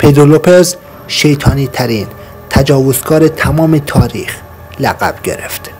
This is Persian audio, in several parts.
پدرو لوپز شیطانی ترین تجاوزکار تمام تاریخ لقب گرفت.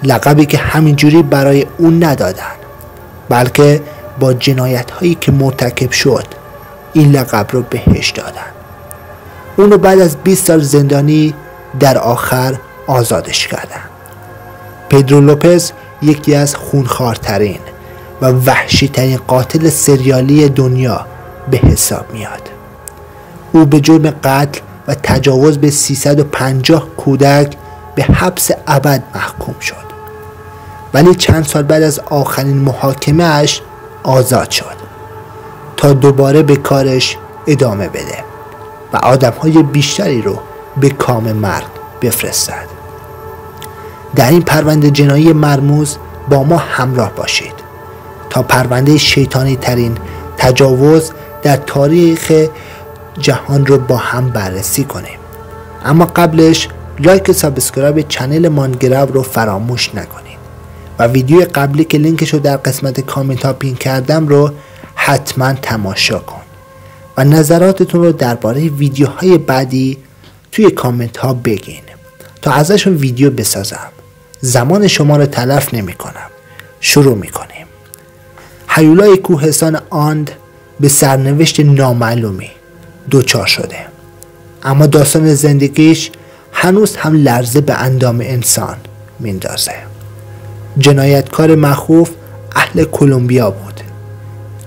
لقبی که همینجوری برای اون ندادن، بلکه با جنایت هایی که مرتکب شد این لقب رو بهش دادن. اونو بعد از 20 سال زندانی در آخر آزادش کردن. پدرو لوپز یکی از خونخوارترین و وحشیترین قاتل سریالی دنیا به حساب میاد. او به جرم قتل و تجاوز به 350 کودک به حبس ابد محکوم شد، ولی چند سال بعد از آخرین محاکمه اش آزاد شد تا دوباره به کارش ادامه بده و آدم‌های بیشتری رو به کام مرگ بفرستد. در این پرونده جنایی مرموز با ما همراه باشید تا پرونده شیطانی ترین تجاوز در تاریخ جهان رو با هم بررسی کنیم. اما قبلش لایک و سابسکرایب چنل مانگرو رو فراموش نکنید و ویدیو قبلی که لینکش رو در قسمت کامنت ها پین کردم رو حتما تماشا کن و نظراتتون رو درباره ویدیوهای بعدی توی کامنت ها بگین تا ازشون ویدیو بسازم. زمان شما رو تلف نمی کنم. شروع می کنیم. هیولای کوهستان آند به سرنوشت نامعلومی دوچار شده، اما داستان زندگیش هنوز هم لرزه به اندام انسان میندازه. جنایتکار مخوف اهل کلمبیا بود،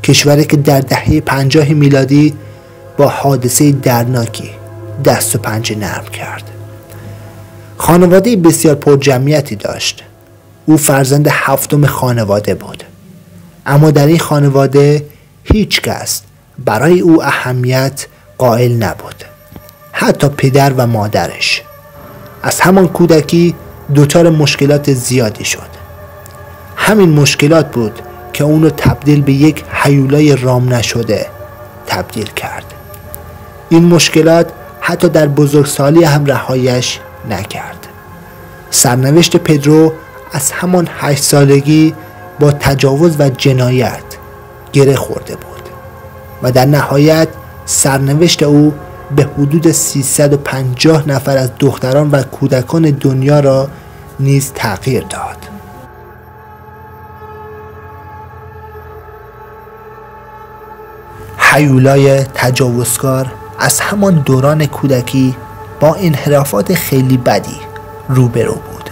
کشوری که در دهه 50 میلادی با حادثه دردناکی دست و پنجه نرم کرد. خانواده بسیار پرجمعیتی داشت. او فرزند هفتم خانواده بود، اما در این خانواده هیچ کس برای او اهمیت قائل نبود، حتی پدر و مادرش. از همان کودکی دچار مشکلات زیادی شد. همین مشکلات بود که اونو تبدیل به یک هیولای رام نشده تبدیل کرد. این مشکلات حتی در بزرگسالی هم رهایش نکرد. سرنوشت پدرو از همان 8 سالگی با تجاوز و جنایت گره خورده بود و در نهایت سرنوشت او به حدود 350 نفر از دختران و کودکان دنیا را نیز تغییر داد. هیولای تجاوزکار از همان دوران کودکی با انحرافات خیلی بدی روبرو بود.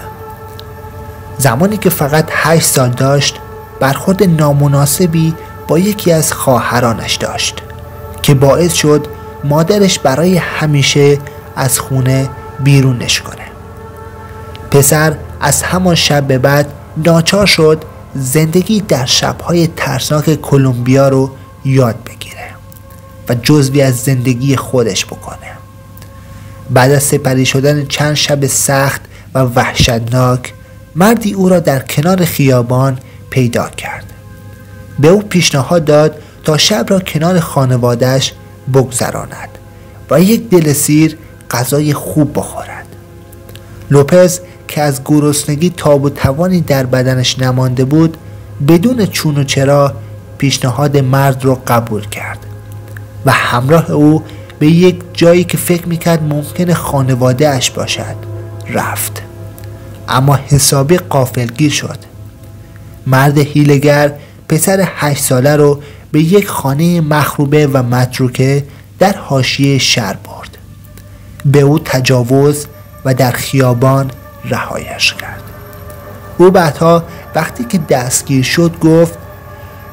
زمانی که فقط 8 سال داشت برخورد نامناسبی با یکی از خواهرانش داشت که باعث شد مادرش برای همیشه از خونه بیرونش کنه. پسر از همان شب به بعد ناچار شد زندگی در شب‌های ترسناک کلمبیا رو یاد بگیره و جزوی از زندگی خودش بکنه. بعد از سپری شدن چند شب سخت و وحشتناک، مردی او را در کنار خیابان پیدا کرد. به او پیشنهاد داد تا شب را کنار خانواده‌اش بگذراند و یک دلسیر غذای خوب بخورد. لوپز که از گرسنگی تاب و توانی در بدنش نمانده بود، بدون چون و چرا پیشنهاد مرد را قبول کرد و همراه او به یک جایی که فکر میکرد ممکنه خانواده اش باشد رفت، اما حسابی غافلگیر شد. مرد حیله‌گر پسر 8 ساله رو به یک خانه مخروبه و متروکه در حاشیه شهر برد. به او تجاوز و در خیابان رهایش کرد. او بعدها وقتی که دستگیر شد گفت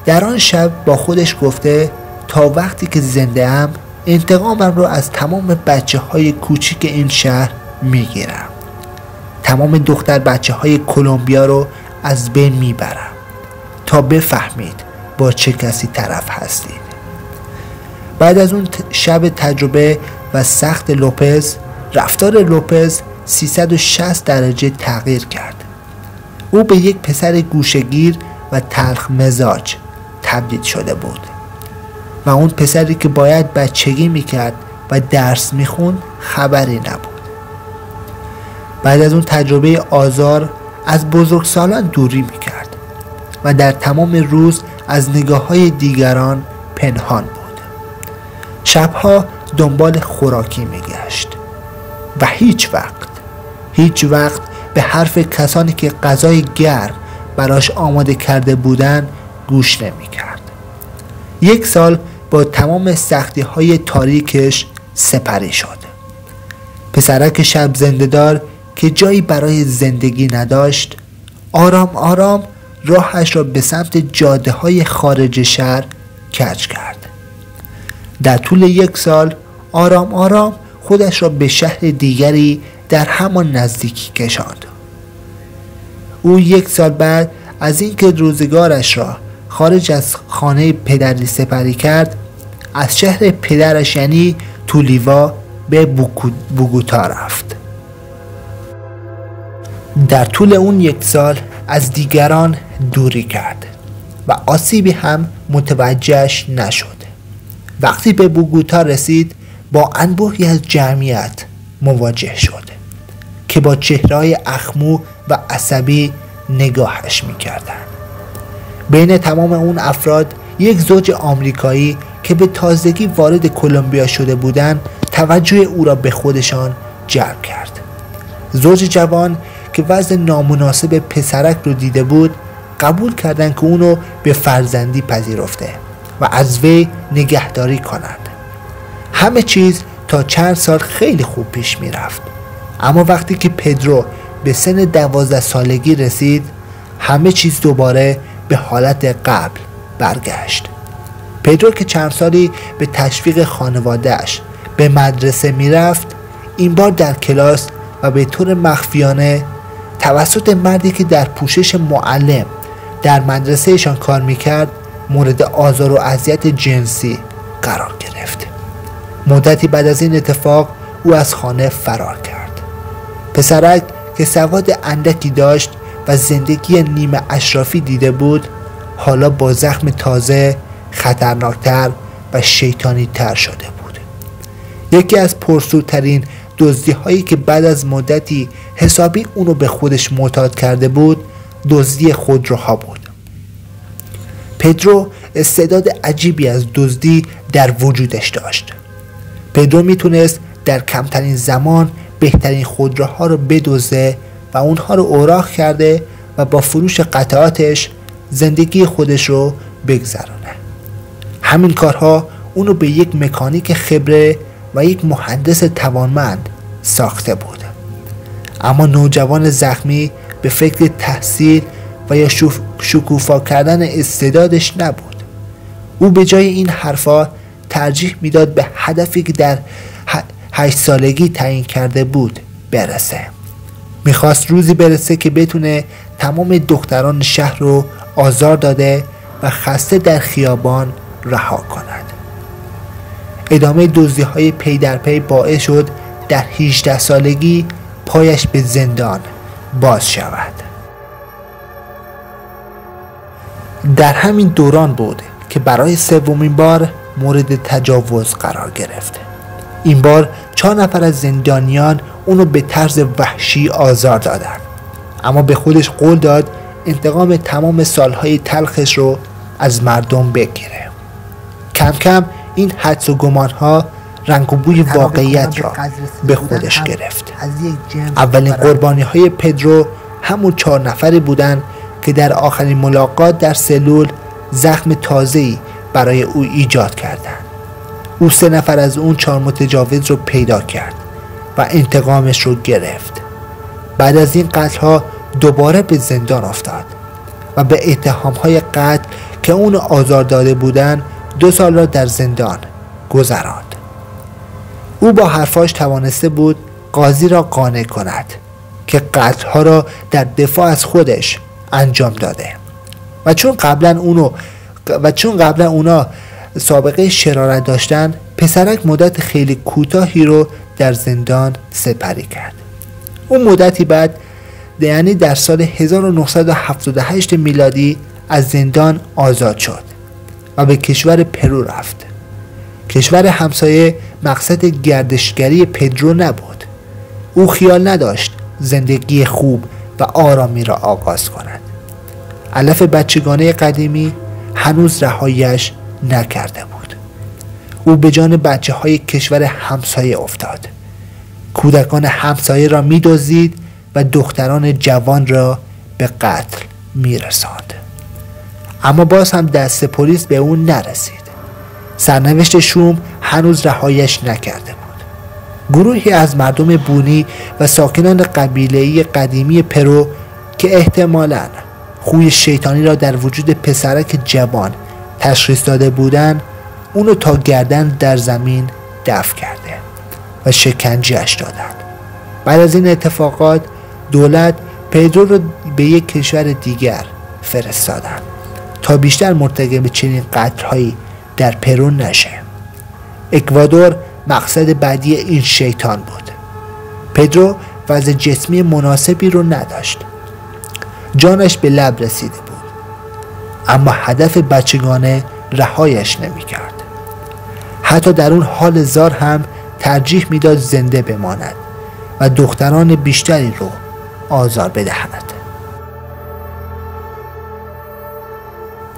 در آن شب با خودش گفته تا وقتی که زنده ام انتقامم رو از تمام بچه های کوچیک این شهر میگیرم. تمام دختر بچه های کلمبیا رو از بین میبرم تا بفهمید با چه کسی طرف هستید. بعد از اون شب تجربه و سخت لوپز، رفتار لوپز 360 درجه تغییر کرد. او به یک پسر گوشه‌گیر و تلخ مزاج تبدیل شده بود و اون پسری که باید بچگی میکرد و درس میخوند خبری نبود. بعد از اون تجربه آزار از بزرگسالان دوری میکرد و در تمام روز از نگاه‌های دیگران پنهان بود. شبها دنبال خوراکی میگشت و هیچ وقت به حرف کسانی که غذای گرم براش آماده کرده بودند گوش نمیکرد. 1 سال با تمام سختی‌های تاریکش سپری شد. پسرک شب زنده‌دار که جایی برای زندگی نداشت، آرام آرام راهش را به سمت جاده‌های خارج شهر کج کرد. در طول 1 سال آرام آرام خودش را به شهر دیگری در همان نزدیکی کشاند. او 1 سال بعد از اینکه روزگارش را خارج از خانه پدری سپری کرد، از شهر پدرش یعنی تولیوا به بوگوتا رفت. در طول اون 1 سال از دیگران دوری کرد و آسیبی هم متوجهش نشد. وقتی به بوگوتا رسید با انبوهی از جمعیت مواجه شد که با چهره‌های اخمو و عصبی نگاهش می‌کردند. بین تمام اون افراد 1 زوج آمریکایی که به تازگی وارد کلمبیا شده بودند توجه او را به خودشان جلب کرد. زوج جوان که وضع نامناسب پسرک رو دیده بود قبول کردند که اونو به فرزندی پذیرفته و از وی نگهداری کنند. همه چیز تا چند سال خیلی خوب پیش می رفت، اما وقتی که پدرو به سن 12 سالگی رسید همه چیز دوباره به حالت قبل برگشت. پدرو که چند سالی به تشویق خانواده‌اش به مدرسه می رفت، این بار در کلاس و به طور مخفیانه توسط مردی که در پوشش معلم در مدرسهشان کار میکرد مورد آزار و اذیت جنسی قرار گرفت. مدتی بعد از این اتفاق او از خانه فرار کرد. پسرک که سواد اندکی داشت و زندگی نیمه اشرافی دیده بود حالا با زخم تازه خطرناکتر و شیطانی تر شده بود. یکی از پرسودترین دزدی هایی که بعد از مدتی حسابی اونو به خودش معتاد کرده بود دزدی خودروها بود. پدرو استعداد عجیبی از دزدی در وجودش داشت. پدرو میتونست در کمترین زمان بهترین خودروها رو بدزده و اونها رو اوراق کرده و با فروش قطعاتش زندگی خودش رو بگذرونه. همین کارها اونو به یک مکانیک خبره و یک مهندس توانمند ساخته بود. اما نوجوان زخمی به فکر تحصیل و یا شکوفا کردن استعدادش نبود. او به جای این حرفا ترجیح میداد به هدفی که در 8 سالگی تعیین کرده بود برسه. میخواست روزی برسه که بتونه تمام دختران شهر رو آزار داده و خسته در خیابان رها کند. ادامه دزدی‌های پی در پی باعث شد در 18 سالگی پایش به زندان باز شود. در همین دوران بود که برای 3مین بار مورد تجاوز قرار گرفت. این بار 4 نفر از زندانیان اونو به طرز وحشی آزار دادن، اما به خودش قول داد انتقام تمام سالهای تلخش رو از مردم بگیره. کم کم این حدس و گمانها رنگ و بوی واقعیت را به خودش گرفت. اولین قربانی های پدرو همون 4 نفری بودن که در آخرین ملاقات در سلول زخم تازه‌ای برای او ایجاد کردند. او 3 نفر از اون 4 متجاوز رو پیدا کرد و انتقامش رو گرفت. بعد از این قتل‌ها دوباره به زندان افتاد و به اتهام‌های قتل که اون آزار داده بودن 2 سال را در زندان گذراند. او با حرفاش توانسته بود قاضی را قانع کند که قتل‌ها را در دفاع از خودش انجام داده و چون قبلا اونا سابقه شرارت داشتن، پسرک مدت خیلی کوتاهی رو در زندان سپری کرد. اون مدتی بعد یعنی در سال 1978 میلادی از زندان آزاد شد و به کشور پرو رفت. کشور همسایه مقصد گردشگری پدرو نبود. او خیال نداشت زندگی خوب و آرامی را آغاز کند. علف بچگانه قدیمی هنوز رهاییش نکرده بود. او به جان بچه های کشور همسایه افتاد. کودکان همسایه را می دزدید و دختران جوان را به قتل می رساند. اما باز هم دست پلیس به اون نرسید. سرنوشت شوم هنوز رهایش نکرده بود. گروهی از مردم بونی و ساکنان قبیله‌ای قدیمی پرو که احتمالاً خوی شیطانی را در وجود پسرک جوان تشخیص داده بودند، اونو تا گردن در زمین دفن کرده و شکنجه‌اش دادند. بعد از این اتفاقات دولت پدرو رو به یک کشور دیگر فرستادند تا بیشتر مرتکب چنین قتل‌هایی در پرو نشه. اکوادور مقصد بعدی این شیطان بود. پدرو وضع جسمی مناسبی رو نداشت. جانش به لب رسیده بود، اما هدف بچگانه رهایش نمی‌کرد. حتی در اون حال زار هم ترجیح میداد زنده بماند و دختران بیشتری رو آزار بدهد.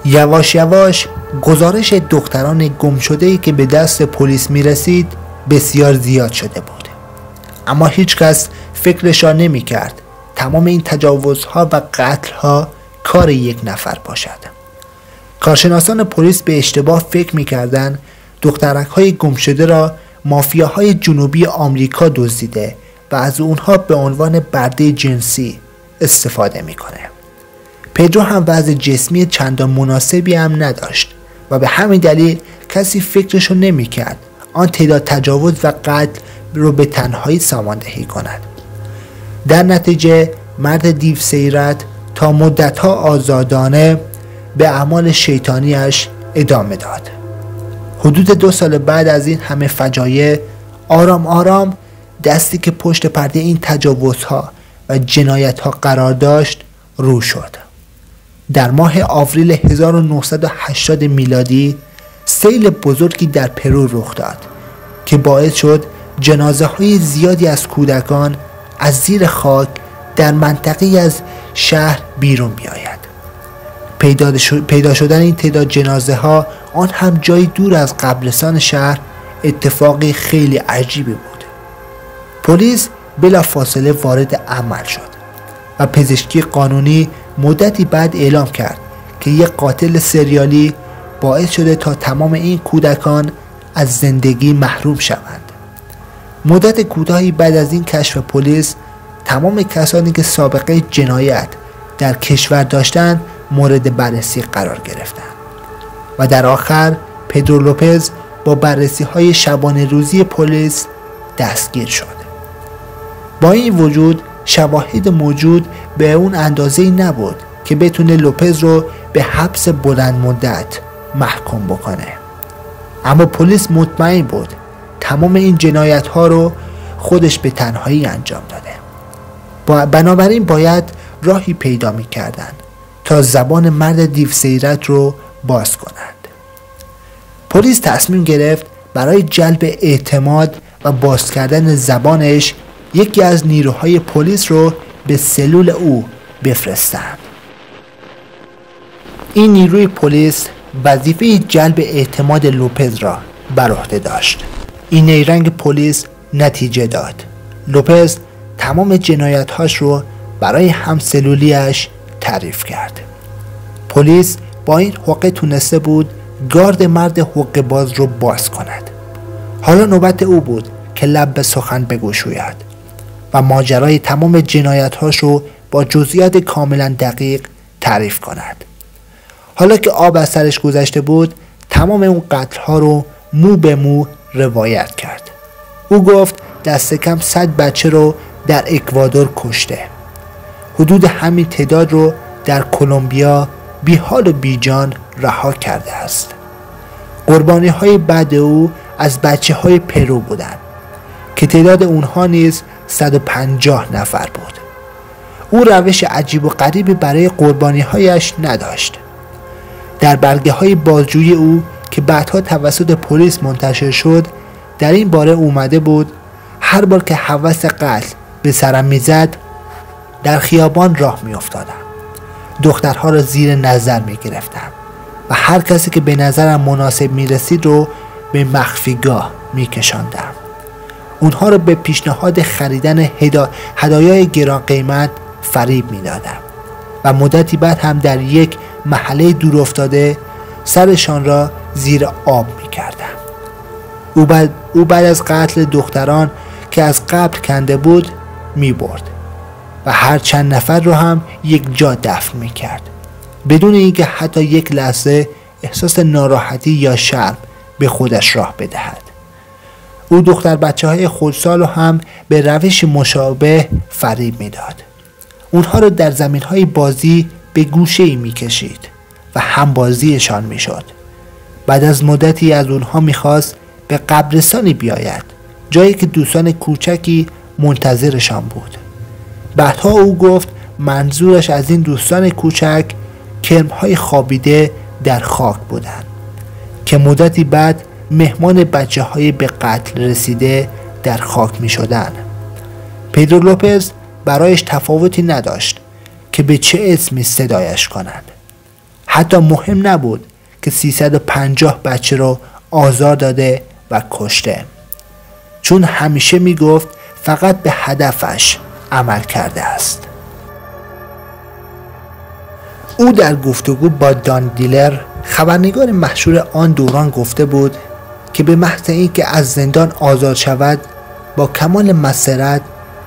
یواش یواش گزارش دختران گم شده‌ای که به دست پلیس میرسید بسیار زیاد شده بود، اما هیچ کس فکرش را نمی کرد تمام این تجاوزها و قتلها کار یک نفر باشد. کارشناسان پلیس به اشتباه فکر می‌کردند دخترک‌های گمشده را مافیاهای جنوبی آمریکا دزدیده و از اونها به عنوان برده جنسی استفاده می‌کنه. پدرو هم وضع جسمی چندان مناسبی هم نداشت و به همین دلیل کسی فکرشو نمی‌کرد آن تعداد تجاوز و قتل رو به تنهایی ساماندهی کند. در نتیجه مرد دیو سیرت تا مدت‌ها آزادانه به اعمال شیطانیش ادامه داد. حدود 2 سال بعد از این همه فجایع آرام آرام دستی که پشت پرده این تجاوزها و جنایت‌ها قرار داشت رو شد. در ماه آوریل 1980 میلادی سیل بزرگی در پرو رخ داد که باعث شد جنازه‌های زیادی از کودکان از زیر خاک در منطقه‌ای از شهر بیرون بیاید. پیدا شدن این تعداد جنازه ها، آن هم جای دور از قبرستان شهر، اتفاقی خیلی عجیبی بود. پلیس بلافاصله وارد عمل شد و پزشکی قانونی مدتی بعد اعلام کرد که یک قاتل سریالی باعث شده تا تمام این کودکان از زندگی محروم شوند. مدت کوتاهی بعد از این کشف پلیس، تمام کسانی که سابقه جنایت در کشور داشتند مورد بررسی قرار گرفتند و در آخر پدرو لوپز با بررسی های شبانه روزی پلیس دستگیر شد. با این وجود شواهد موجود به اون اندازه‌ای نبود که بتونه لوپز رو به حبس بلند مدت محکوم بکنه، اما پلیس مطمئن بود تمام این جنایت ها رو خودش به تنهایی انجام داده. بنابراین باید راهی پیدا می کردن تا زبان مرد دیو سیرت رو باز کنند. پلیس تصمیم گرفت برای جلب اعتماد و باز کردن زبانش یکی از نیروهای پلیس رو به سلول او بفرستند. این نیروی پلیس وظیفه جلب اعتماد لوپز را بر عهده داشت. این نیرنگ پلیس نتیجه داد. لوپز تمام جنایت‌هاش رو برای همسلولیش تعریف کرد. پلیس با این حقه تونسته بود گارد مرد حقه باز رو باز کند. حالا نوبت او بود که لب به سخن بگشاید و ماجرای تمام جنایت‌هاش رو با جزئیات کاملا دقیق تعریف کند. حالا که آب از سرش گذشته بود، تمام اون قتل‌ها رو مو به مو روایت کرد. او گفت دست کم 100 بچه رو در اکوادور کشته. حدود همین تعداد رو در کلمبیا بی حال و بی جان رها کرده است. قربانی های بعد او از بچه های پرو بودند که تعداد اونها نیز 150 نفر بود. او روش عجیب و غریبی برای قربانی هایش نداشت. در برگه های بازجویی او که بعدها توسط پلیس منتشر شد، در این باره اومده بود هر بار که هوس قتل به سرم میزد در خیابان راه میافتادم، دخترها را زیر نظر میگرفتم و هر کسی که به نظرم مناسب میرسید رو به مخفیگاه میکشاندم. اونها رو به پیشنهاد خریدن هدایای گران قیمت فریب میدادم و مدتی بعد هم در یک محله دور افتاده سرشان را زیر آب میکردم. او بعد از قتل دختران که از قبل کنده بود میبرد و هر چند نفر رو هم یک جا دفن میکرد بدون اینکه حتی یک لحظه احساس ناراحتی یا شرم به خودش راه بدهد. او دختر بچه های خردسال رو هم به روش مشابه فریب میداد. اونها رو در زمین های بازی به گوشه ای میکشید و هم بازیشان میشد. بعد از مدتی از اونها میخواست به قبرستانی بیاید، جایی که دوستان کوچکی منتظرشان بود. بعدها او گفت منظورش از این دوستان کوچک کرم‌های خوابیده در خاک بودند که مدتی بعد مهمان بچه‌های به قتل رسیده در خاک می‌شدند. پدرو لوپز برایش تفاوتی نداشت که به چه اسمی صدایش کنند. حتی مهم نبود که 350 بچه رو آزار داده و کشته، چون همیشه میگفت فقط به هدفش عمل کرده است. او در گفتگو با دان دیلر، خبرنگار مشهور آن دوران، گفته بود که به محض اینکه از زندان آزاد شود با کمال مسرت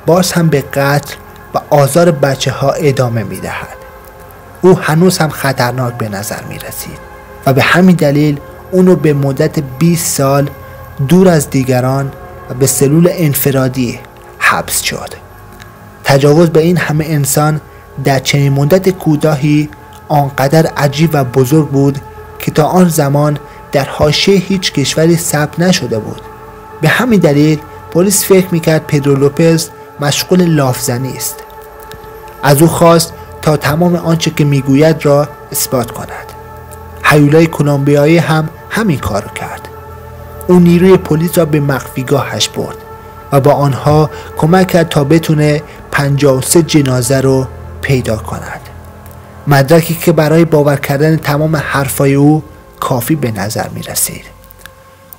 باز هم به قتل و آزار بچه ها ادامه می دهد. او هنوز هم خطرناک به نظر می رسید و به همین دلیل اونو به مدت 20 سال دور از دیگران و به سلول انفرادی حبس شد. تجاوز به این همه انسان در چنین مدت کوتاهی آنقدر عجیب و بزرگ بود که تا آن زمان در حاشیه هیچ کشوری ثبت نشده بود. به همین دلیل پلیس فکر میکرد پدرو لوپز مشغول لافزنی است. از او خواست تا تمام آنچه که میگوید را اثبات کند. هیولای کلمبیایی هم همین کار کرد. او نیروی پلیس را به مخفیگاهش برد و با آنها کمک کرد تا بتونه 53 جنازه رو پیدا کند. مدرکی که برای باور کردن تمام حرفای او کافی به نظر می رسید.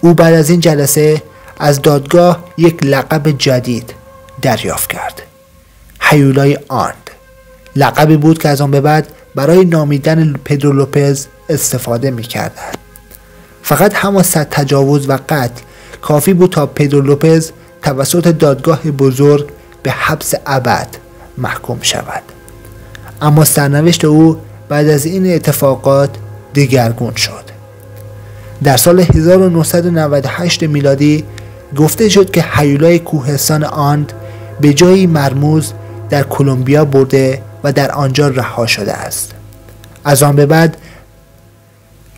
او بعد از این جلسه از دادگاه یک لقب جدید دریافت کرد: هیولای آند. لقبی بود که از آن به بعد برای نامیدن پدرو لوپز استفاده می کردند. فقط همان 100 تجاوز و قتل کافی بود تا پدرو لوپز توسط دادگاه بزرگ به حبس ابد محکوم شود. اما سرنوشت او بعد از این اتفاقات دگرگون شد. در سال 1998 میلادی گفته شد که هیولای کوهستان آند به جایی مرموز در کلمبیا برده و در آنجا رها شده است. از آن به بعد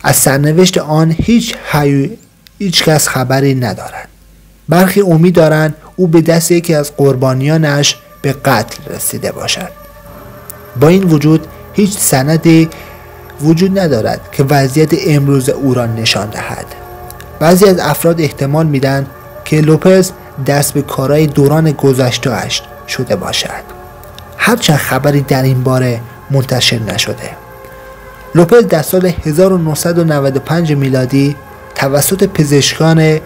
از سرنوشت آن هیچ کس خبری ندارد. برخی امید دارند او به دست یکی از قربانیانش به قتل رسیده باشد. با این وجود هیچ سندی وجود ندارد که وضعیت امروز او را نشان دهد. بعضی از افراد احتمال میدن که لوپز دست به کارهای دوران گذشته‌اش شده باشد، هرچند خبری در این باره منتشر نشده. لوپز در سال 1995 میلادی توسط پزشکان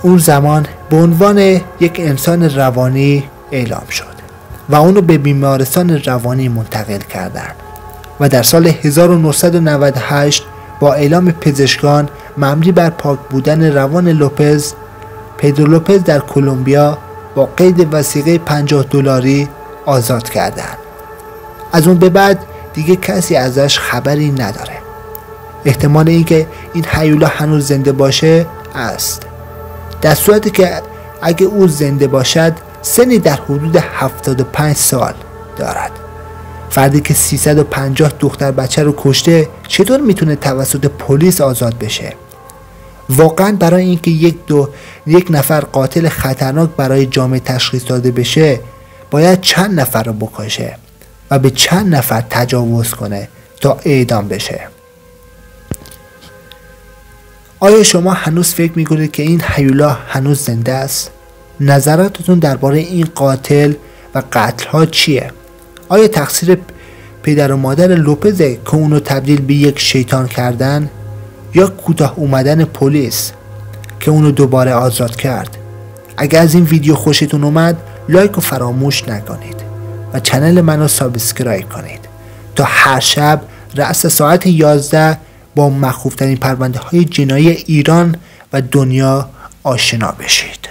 اون زمان به عنوان یک انسان روانی اعلام شد و اونو به بیمارستان روانی منتقل کردند و در سال 1998 با اعلام پزشکان مبنی بر پاک بودن روان لوپز، پدرو لوپز در کلمبیا با قید وثیقه $50 آزاد کردند. از اون به بعد دیگه کسی ازش خبری نداره. احتمال اینکه این هیولا هنوز زنده باشه است، در صورتی که اگه او زنده باشد سنی در حدود 75 سال دارد. فردی که 350 دختر بچه رو کشته چطور میتونه توسط پلیس آزاد بشه؟ واقعا برای اینکه یک نفر قاتل خطرناک برای جامعه تشخیص داده بشه باید چند نفر رو بکشه و به چند نفر تجاوز کنه تا اعدام بشه؟ آیا شما هنوز فکر میکنید که این هیولا هنوز زنده است؟ نظراتتون درباره این قاتل و قتل ها چیه؟ آیا تقصیر پدر و مادر لوپزه که اونو تبدیل به یک شیطان کردن، یا کوتاه اومدن پلیس که اونو دوباره آزاد کرد. اگر از این ویدیو خوشتون اومد لایک رو فراموش نکنید و چنل منو سابسکرایب کنید تا هر شب رأس ساعت 11 با مخوفترین پرونده های جنایی ایران و دنیا آشنا بشید.